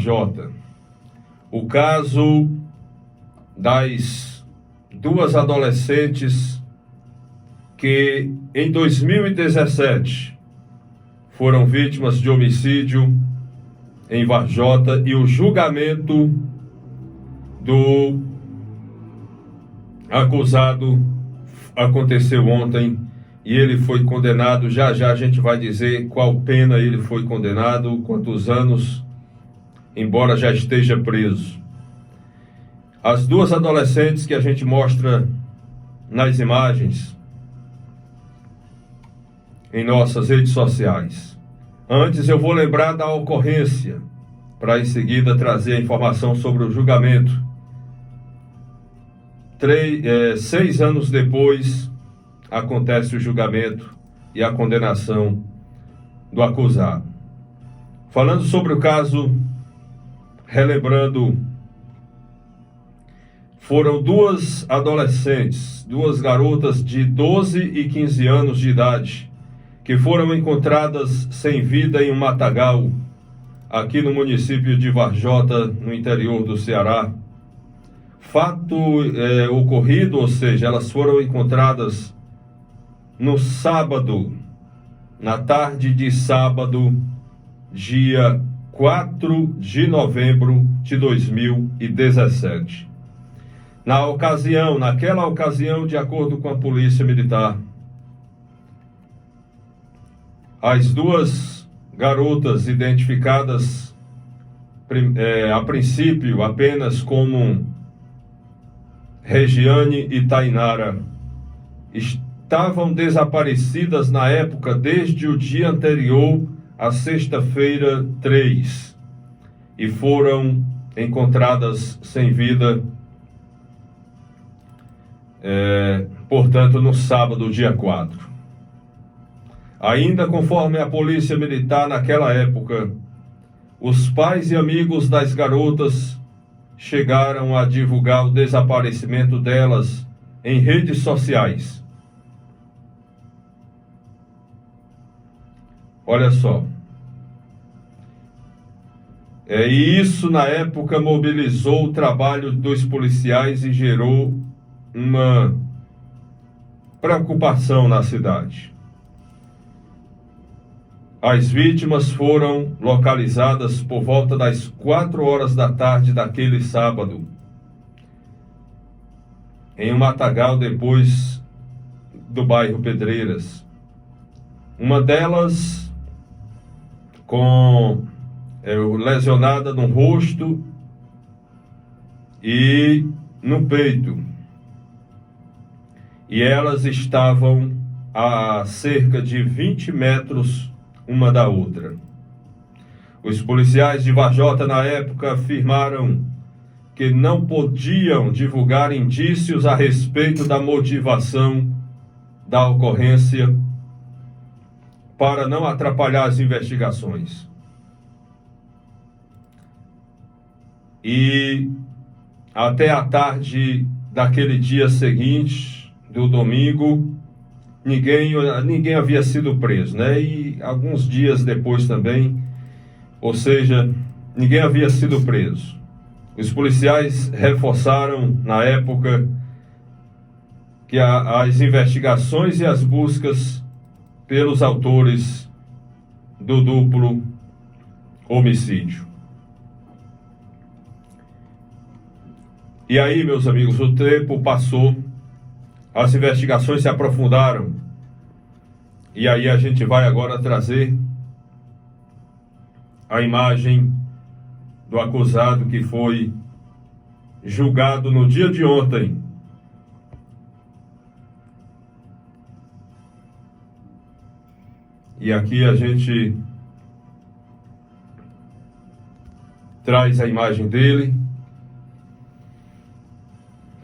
Varjota. O caso das duas adolescentes que em 2017 foram vítimas de homicídio em Varjota e o julgamento do acusado aconteceu ontem e ele foi condenado. Já a gente vai dizer qual pena ele foi condenado, quantos anos, embora já esteja preso. As duas adolescentes que a gente mostra nas imagens em nossas redes sociais. Antes eu vou lembrar da ocorrência, para em seguida trazer a informação sobre o julgamento. 6 anos depois acontece o julgamento e a condenação do acusado. Falando sobre o caso, relembrando, foram duas adolescentes, duas garotas de 12 e 15 anos de idade, que foram encontradas sem vida em um matagal, aqui no município de Varjota, no interior do Ceará. Fato ocorrido, ou seja, elas foram encontradas no sábado, na tarde de sábado, dia 4 de novembro de 2017. Naquela ocasião, de acordo com a Polícia Militar, as duas garotas identificadas a princípio apenas como Regiane e Tainara estavam desaparecidas na época desde o dia anterior à sexta-feira 3 e foram encontradas sem vida, portanto, no sábado, dia 4. Ainda conforme a Polícia Militar, naquela época, os pais e amigos das garotas chegaram a divulgar o desaparecimento delas em redes sociais. Olha só. E isso, na época, mobilizou o trabalho dos policiais e gerou uma preocupação na cidade. As vítimas foram localizadas por volta das 4 horas da tarde daquele sábado, em um matagal depois do Pedreiras. Uma delas lesionada no rosto e no peito. E elas estavam a cerca de 20 metros uma da outra. Os policiais de Varjota, na época, afirmaram que não podiam divulgar indícios a respeito da motivação da ocorrência para não atrapalhar as investigações. E até a tarde daquele dia seguinte, do domingo, ninguém havia sido preso, né? E alguns dias depois também, ou seja, ninguém havia sido preso. Os policiais reforçaram, na época, que as investigações e as buscas pelos autores do duplo homicídio. E aí, meus amigos, o tempo passou, as investigações se aprofundaram, e aí a gente vai agora trazer a imagem do acusado que foi julgado no dia de ontem. E aqui a gente traz a imagem dele,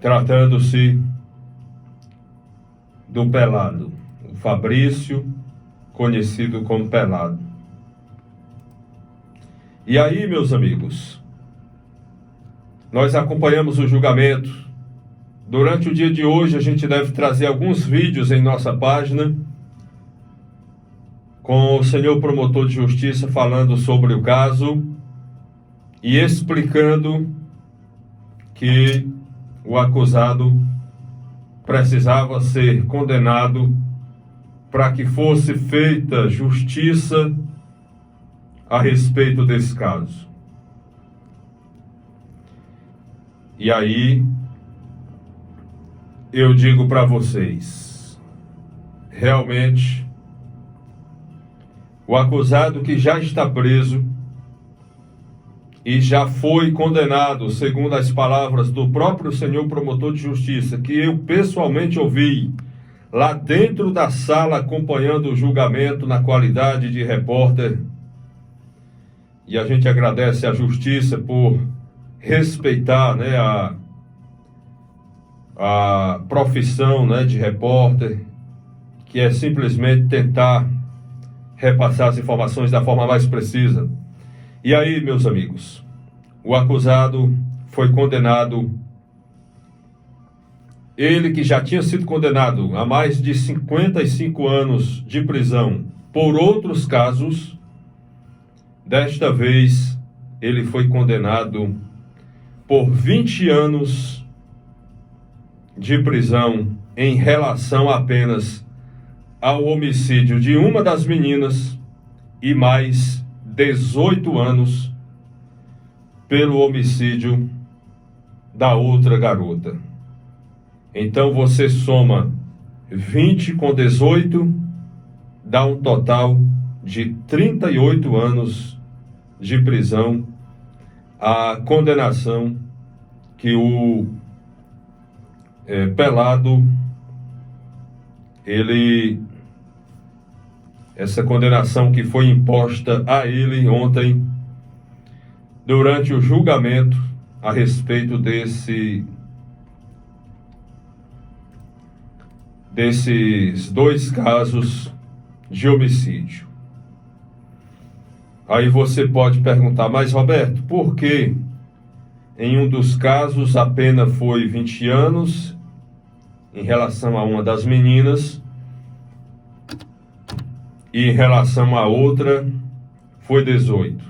tratando-se do Pelado, o Fabrício, conhecido como Pelado. E aí, meus amigos, nós acompanhamos o julgamento. Durante o dia de hoje, a gente deve trazer alguns vídeos em nossa página com o senhor promotor de justiça falando sobre o caso e explicando que o acusado precisava ser condenado para que fosse feita justiça a respeito desse caso. E aí, eu digo para vocês, realmente, o acusado que já está preso e já foi condenado, segundo as palavras do próprio senhor promotor de justiça, que eu pessoalmente ouvi lá dentro da sala acompanhando o julgamento na qualidade de repórter. E a gente agradece à justiça por respeitar, né, a profissão, né, de repórter, que é simplesmente tentar repassar as informações da forma mais precisa. E aí, meus amigos, o acusado foi condenado, ele que já tinha sido condenado a mais de 55 anos de prisão por outros casos, desta vez ele foi condenado por 20 anos de prisão em relação apenas ao homicídio de uma das meninas e mais 18 anos pelo homicídio da outra garota. Então você soma 20 com 18, dá um total de 38 anos de prisão, a condenação que o Pelado, essa condenação que foi imposta a ele ontem, durante o julgamento a respeito desses dois casos de homicídio. Aí você pode perguntar, mas Roberto, por que em um dos casos a pena foi 20 anos em relação a uma das meninas e em relação a outra foi 18?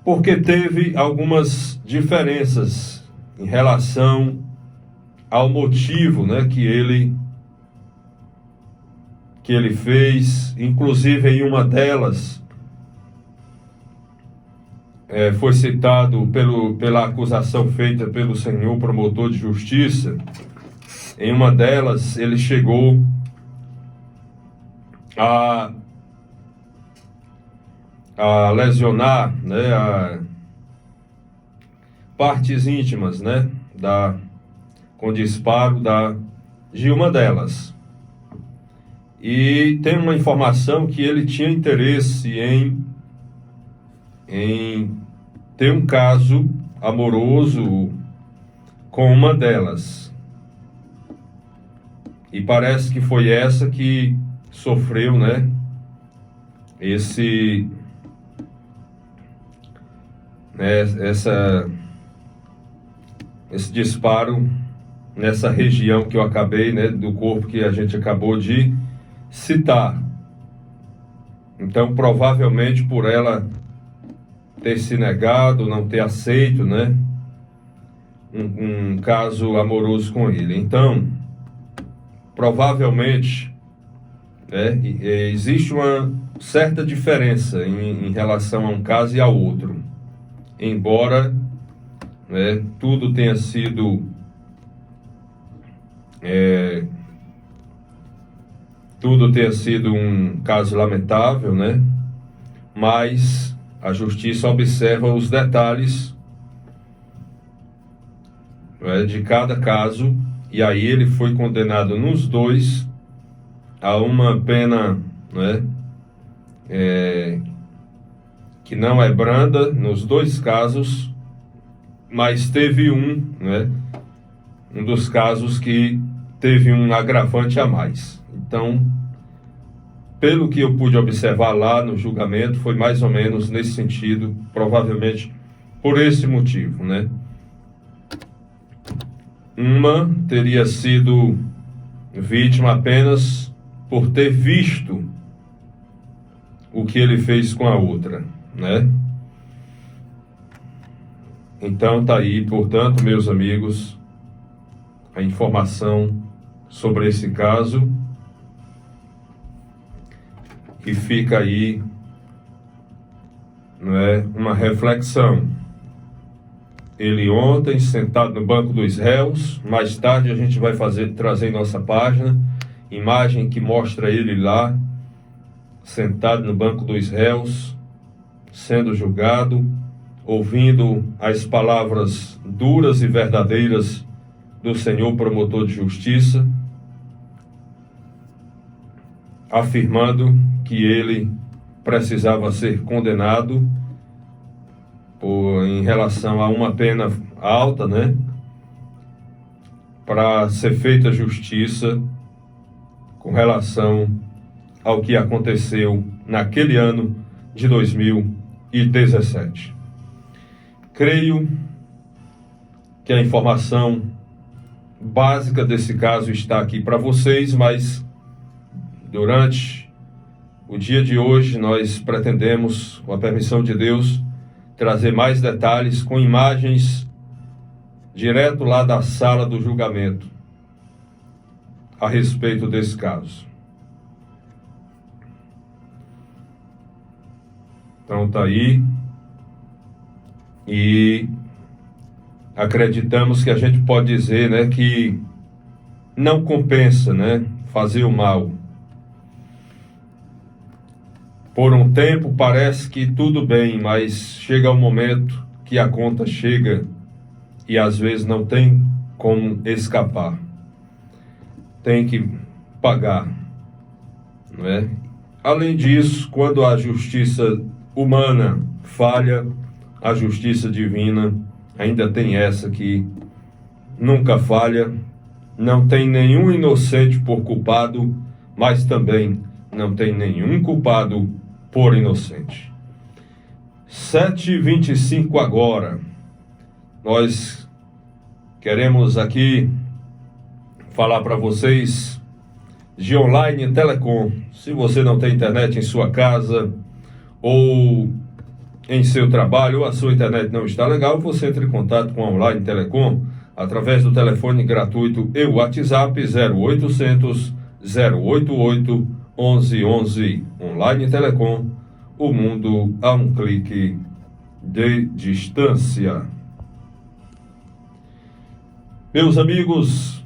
Porque teve algumas diferenças em relação ao motivo, né, que ele fez. Inclusive em uma delas foi citado pela acusação feita pelo senhor promotor de justiça. Em uma delas ele chegou a lesionar, né, partes íntimas, né, com disparo de uma delas. E tem uma informação que ele tinha interesse em ter um caso amoroso com uma delas. E parece que foi essa que sofreu, né, esse disparo nessa região que eu acabei, né, do corpo que a gente acabou de citar. Então, provavelmente por ela ter se negado, não ter aceito, né, um caso amoroso com ele. Então, provavelmente, existe uma certa diferença em relação a um caso e ao outro. Embora, né, tudo tenha sido um caso lamentável, né? Mas a justiça observa os detalhes, né, de cada caso, e aí ele foi condenado nos dois a uma pena, né, que não é branda nos dois casos, mas teve um dos casos que teve um agravante a mais. Então, pelo que eu pude observar lá no julgamento, foi mais ou menos nesse sentido, provavelmente por esse motivo, né? Uma teria sido vítima apenas por ter visto o que ele fez com a outra, né? Então tá aí, portanto, meus amigos, a informação sobre esse caso, que fica aí, não é, uma reflexão. Ele ontem sentado no banco dos réus, mais tarde a gente vai trazer em nossa página imagem que mostra ele lá sentado no banco dos réus, sendo julgado, ouvindo as palavras duras e verdadeiras do Senhor promotor de justiça, afirmando que ele precisava ser condenado em relação a uma pena alta, né? Para ser feita justiça com relação ao que aconteceu naquele ano de 2017. Creio que a informação básica desse caso está aqui para vocês, mas durante o dia de hoje nós pretendemos, com a permissão de Deus, trazer mais detalhes com imagens direto lá da sala do julgamento a respeito desse caso. Então tá aí, e acreditamos que a gente pode dizer, né, que não compensa, né, fazer o mal. Por um tempo parece que tudo bem, mas chega um momento que a conta chega e às vezes não tem como escapar. Tem que pagar, não é? Além disso, quando a justiça humana falha, a justiça divina ainda tem essa que nunca falha, não tem nenhum inocente por culpado, mas também não tem nenhum culpado por inocente. 7h25 agora. Nós queremos aqui falar para vocês de Online Telecom. Se você não tem internet em sua casa ou em seu trabalho, ou a sua internet não está legal, você entra em contato com a Online Telecom através do telefone gratuito e WhatsApp 0800 088 1111. Online Telecom, o mundo a um clique de distância. Meus amigos,